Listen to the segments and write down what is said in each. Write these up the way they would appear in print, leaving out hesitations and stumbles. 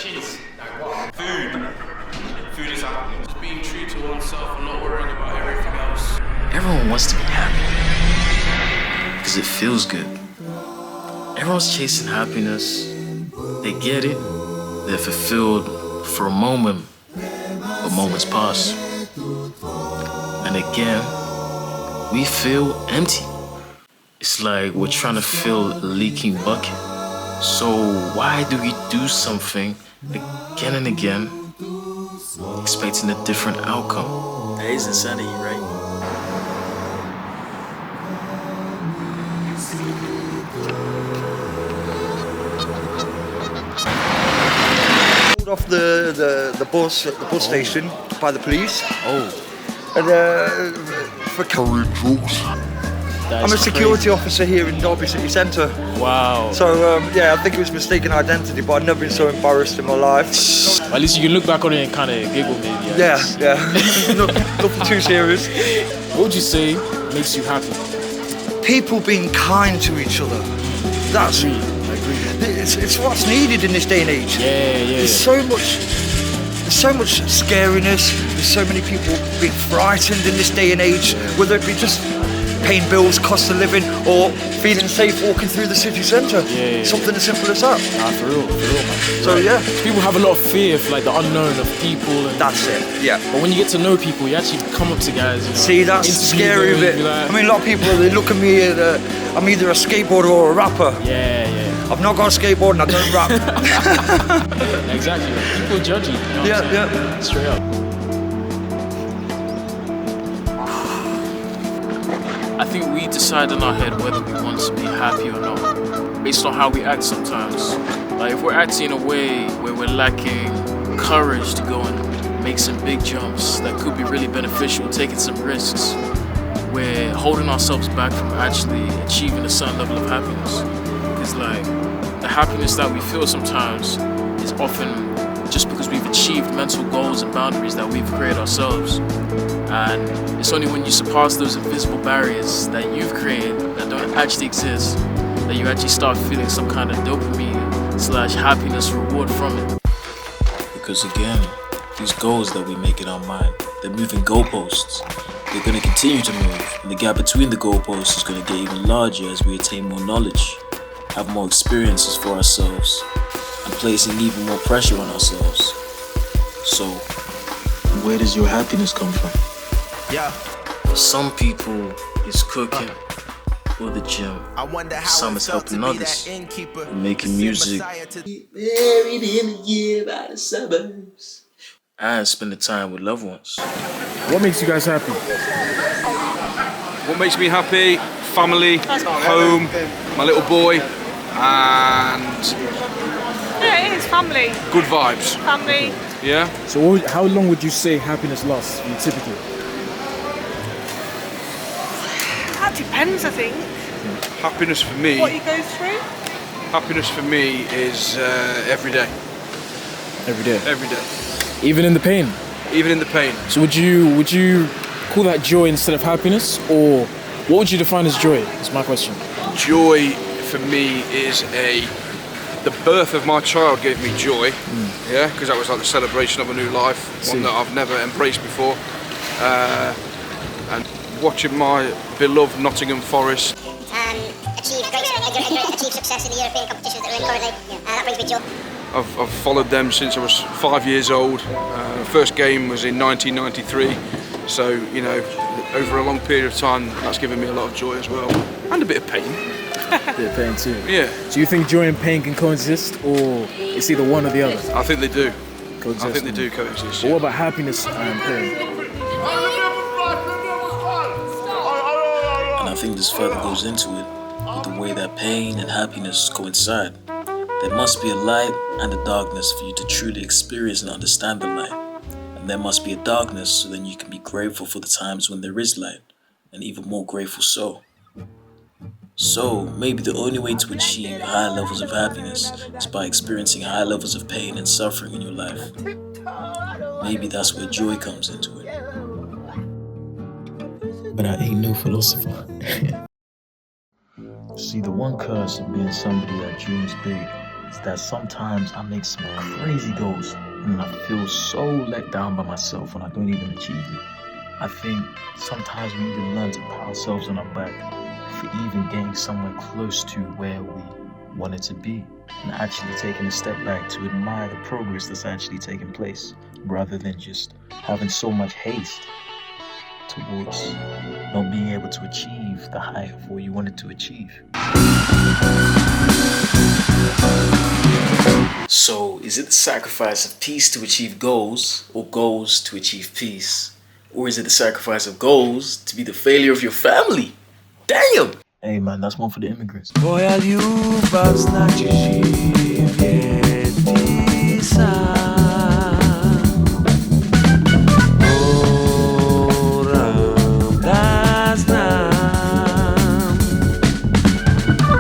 chase. Like what? Food. Food is happiness. Just being true to oneself and not worrying about everything else. Everyone wants to be happy because it feels good. Everyone's chasing happiness. They get it. They're fulfilled for a moment, but moments pass. And again, we feel empty. It's like we're trying to fill a leaking bucket. So why do we do something again and again, expecting a different outcome? That is insanity, right? Off the bus station by the police. And for carrying drugs. I'm a security officer here in Derby City Centre. Wow. So yeah, I think it was mistaken identity, but I've never been so embarrassed in my life. At least you can look back on it and kind of giggle, maybe. Yeah. Nothing too serious. What would you say makes you happy? People being kind to each other. That's I agree. It's what's needed in this day and age. Yeah. There's so much scariness. There's so many people being frightened in this day and age, whether it be just paying bills, cost of living, or feeling safe walking through the city centre. Yeah. Something as simple as that. Nah, for real, man. So yeah. People have a lot of fear of like the unknown of people. And, that's it. Yeah. But when you get to know people, you actually come up to guys. You know, see, that's the scary bit. Like, I mean, a lot of people, they look at me, I'm either a skateboarder or a rapper. Yeah. I've not got a skateboard and I don't rap. Exactly. People judge you. You know Yeah. Straight up. I think we decide in our head whether we want to be happy or not, based on how we act sometimes. Like if we're acting in a way where we're lacking courage to go and make some big jumps that could be really beneficial, taking some risks, we're holding ourselves back from actually achieving a certain level of happiness. Because like the happiness that we feel sometimes is often just because we've achieved mental goals and boundaries that we've created ourselves. And it's only when you surpass those invisible barriers that you've created that don't actually exist that you actually start feeling some kind of dopamine/happiness reward from it. Because again, these goals that we make in our mind, they're moving goalposts. They're going to continue to move, and the gap between the goalposts is going to get even larger as we attain more knowledge, have more experiences for ourselves, and placing even more pressure on ourselves. So, where does your happiness come from? Yeah. For some people, it's cooking or the gym. Some is helping others, making music, buried in the year by the suburbs, and spending time with loved ones. What makes you guys happy? What makes me happy? Family, home, my little boy, and yeah, it is family. good vibes. Family. Yeah. So how long would you say happiness lasts for you typically? That depends, I think. Happiness for me. What you go through. Happiness for me is every day. Every day. Every day. Even in the pain? Even in the pain. So would you call that joy instead of happiness, or what would you define as joy? Is my question. Joy for me is the birth of my child gave me joy. Yeah, because that was like the celebration of a new life, one that I've never embraced before. And watching my beloved Nottingham Forest achieve success in the European competitions that we're in currently. That brings me joy. I've followed them since I was 5 years old. First game was in 1993, so you know, over a long period of time, that's given me a lot of joy as well, and a bit of pain. A bit of pain too. Yeah. Do you think joy and pain can coexist, or it's either one or the other? I think they do. Coexist. I think they do coexist. But what about happiness and pain? And I think this further goes into it with the way that pain and happiness coincide. There must be a light and a darkness for you to truly experience and understand the light. And there must be a darkness so then you can be grateful for the times when there is light, and even more grateful so. So, maybe the only way to achieve high levels of happiness is by experiencing high levels of pain and suffering in your life. Maybe that's where joy comes into it. But I ain't no philosopher. See, the one curse of being somebody that dreams big is that sometimes I make some crazy goals and I feel so let down by myself when I don't even achieve it. I think sometimes we need to learn to pat ourselves on our back for even getting somewhere close to where we wanted to be, and actually taking a step back to admire the progress that's actually taking place, rather than just having so much haste towards not being able to achieve the height of what you wanted to achieve. So, is it the sacrifice of peace to achieve goals, or goals to achieve peace? Or is it the sacrifice of goals to be the failure of your family? Damn! Hey man, that's one for the immigrants. Twoja ljubav znači živjeti sam. Moram da znam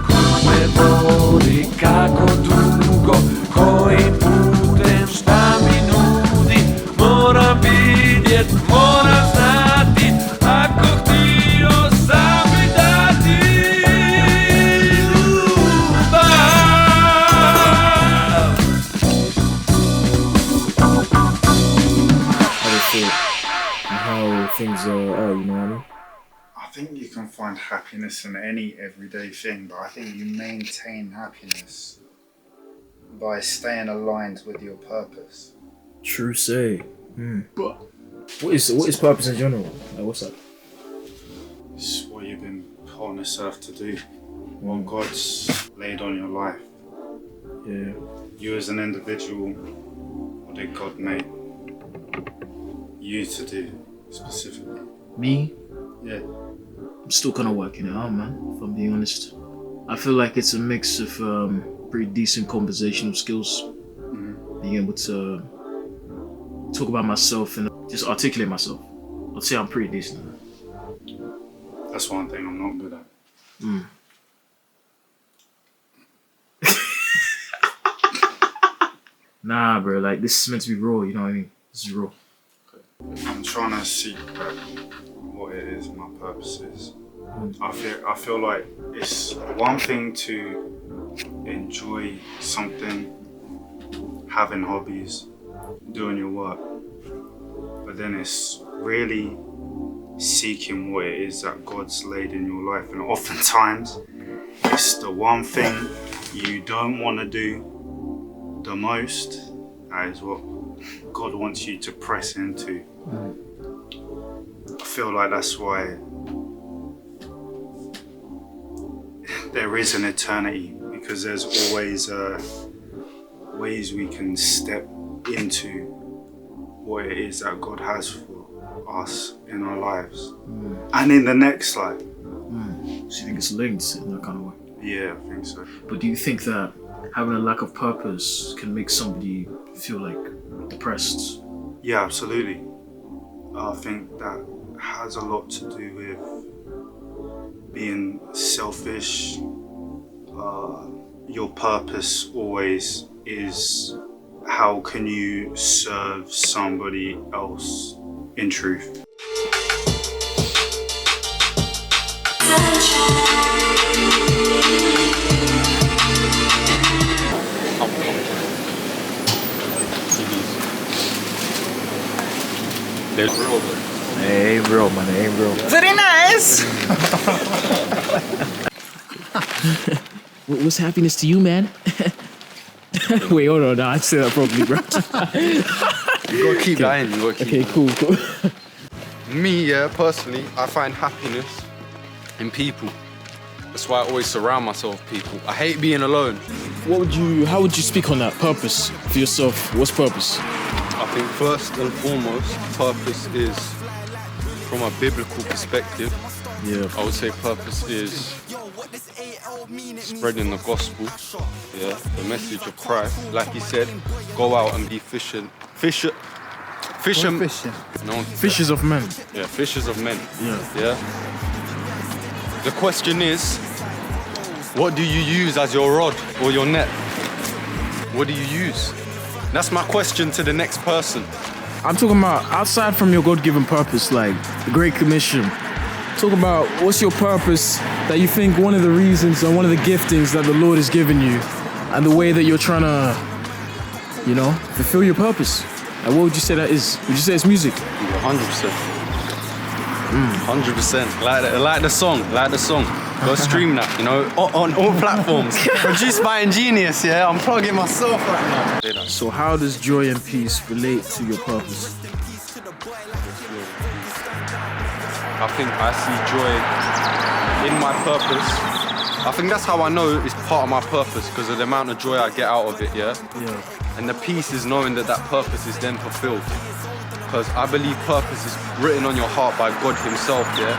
kud me vodi, kako dugo, kojim putem, šta mi nudi. Moram vidjet, moram znati, ako htio sam bi dati ljubav. How they feel and how things are, you know what I mean? I think you can find happiness in any everyday thing, but I think you maintain happiness by staying aligned with your purpose. True say. But what is purpose in general? Like, what's that? It's what you've been put on this earth to do, what God's laid on your life. Yeah. You as an individual, what did God make you to do specifically? Me? Yeah. I'm still kind of working it out, man, if I'm being honest. I feel like it's a mix of pretty decent conversational skills, being able to talk about myself and just articulate myself. I'd say I'm pretty decent at that. That's one thing I'm not good at. Nah, bro, like this is meant to be raw, you know what I mean? This is raw. I'm trying to seek back what it is my purpose is. I feel like it's one thing to enjoy something, having hobbies, doing your work, but then it's really seeking what it is that God's laid in your life, and oftentimes it's the one thing you don't want to do the most. That is what God wants you to press into. I feel like that's why there is an eternity, because there's always ways we can step into what it is that God has for us in our lives and in the next life. So you think it's linked in that kind of way? Yeah, I think so. But do you think that having a lack of purpose can make somebody feel like depressed? Yeah, absolutely. I think that has a lot to do with being selfish. Your purpose always is, how can you serve somebody else in truth? They're real, though. It ain't real, man. It ain't real. Very nice. What's happiness to you, man? Wait, hold on. Nah, I say that properly, bro. You gotta keep that in. You gotta keep Okay, cool. Me, yeah, personally, I find happiness in people. That's why I always surround myself with people. I hate being alone. How would you speak on that? Purpose for yourself. What's purpose? I think first and foremost, purpose is, from a biblical perspective, I would say purpose is spreading the gospel, the message of Christ. Like he said, go out and be fishermen. No, Fishers of men. yeah, fishers of men. Yeah. The question is, what do you use as your rod or your net? What do you use? That's my question to the next person. I'm talking about outside from your God-given purpose, like the Great Commission. Talk about what's your purpose that you think one of the reasons or one of the giftings that the Lord has given you and the way that you're trying to, you know, fulfill your purpose. And what would you say that is? Would you say it's music? 100%. 100%. Like the song. Go stream that, you know, on all platforms. Produced by Ingenious, yeah? I'm plugging myself right now. So how does joy and peace relate to your purpose? I think I see joy in my purpose. I think that's how I know it's part of my purpose, because of the amount of joy I get out of it, yeah? And the peace is knowing that purpose is then fulfilled. Because I believe purpose is written on your heart by God himself, yeah?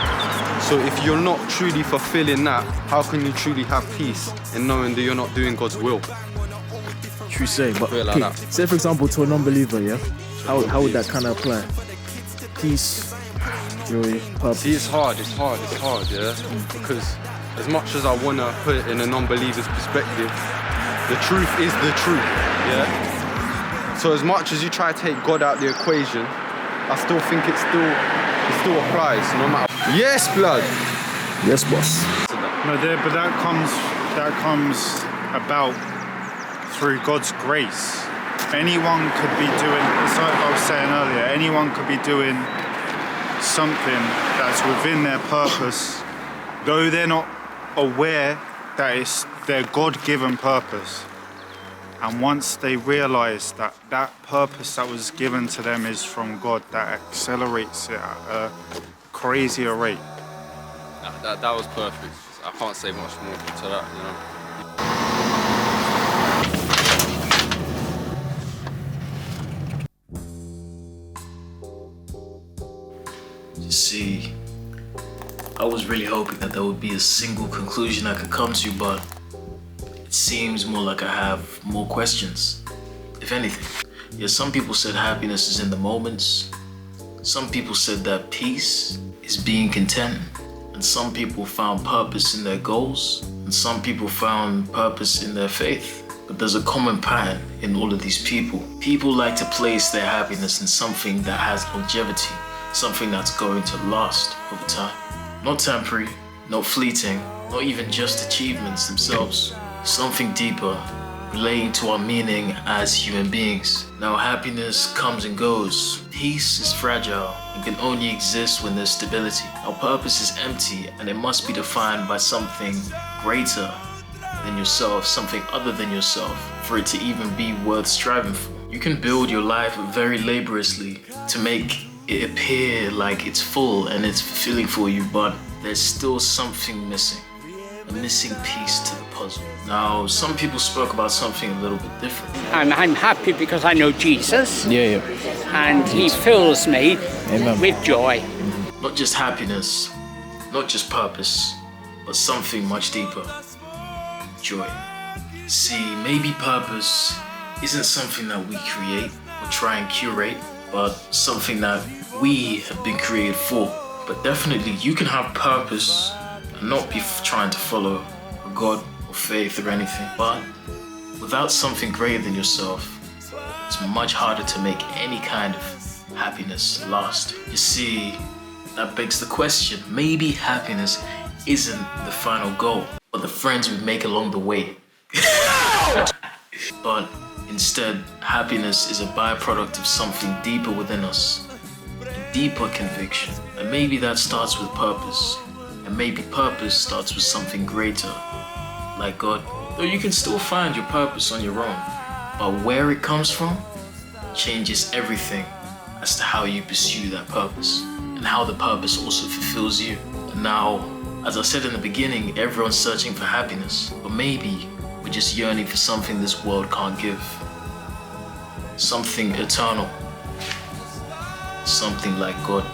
So if you're not truly fulfilling that, how can you truly have peace in knowing that you're not doing God's will? True say, but like that. Say for example to a non-believer, yeah? How would that kind of apply? Peace, joy, purpose. See, it's hard, yeah? Because as much as I want to put it in a non-believer's perspective, the truth is the truth, yeah? So as much as you try to take God out the equation, I still think it still applies, no matter. Yes, blood. Yes, boss. No, but that comes about through God's grace. Anyone could be doing, it's like I was saying earlier, anyone could be doing something that's within their purpose, though they're not aware that it's their God-given purpose. And once they realise that purpose that was given to them is from God, that accelerates it at a crazier rate. That was perfect. I can't say much more to that, you know. You see, I was really hoping that there would be a single conclusion I could come to, but it seems more like I have more questions, if anything. Yeah, some people said happiness is in the moments. Some people said that peace is being content. And some people found purpose in their goals. And some people found purpose in their faith. But there's a common pattern in all of these people. People like to place their happiness in something that has longevity, something that's going to last over time. Not temporary, not fleeting, not even just achievements themselves. Something deeper, relating to our meaning as human beings. Now, happiness comes and goes. Peace is fragile and can only exist when there's stability. Our purpose is empty and it must be defined by something greater than yourself, something other than yourself, for it to even be worth striving for. You can build your life very laboriously to make it appear like it's full and it's fulfilling for you, but there's still something missing. A missing piece to the puzzle. Now, some people spoke about something a little bit different. I'm happy because I know Jesus. Yeah. And he fills me with joy. Not just happiness, not just purpose, but something much deeper. Joy. See, maybe purpose isn't something that we create or try and curate, but something that we have been created for. But definitely you can have purpose and not be trying to follow a God or faith or anything. But without something greater than yourself, it's much harder to make any kind of happiness last. You see, that begs the question, maybe happiness isn't the final goal, but the friends we make along the way. But instead, happiness is a byproduct of something deeper within us, a deeper conviction. And maybe that starts with purpose. And maybe purpose starts with something greater, like God. Though you can still find your purpose on your own, but where it comes from changes everything as to how you pursue that purpose and how the purpose also fulfills you. And now, as I said in the beginning, everyone's searching for happiness, but maybe we're just yearning for something this world can't give. Something eternal. Something like God.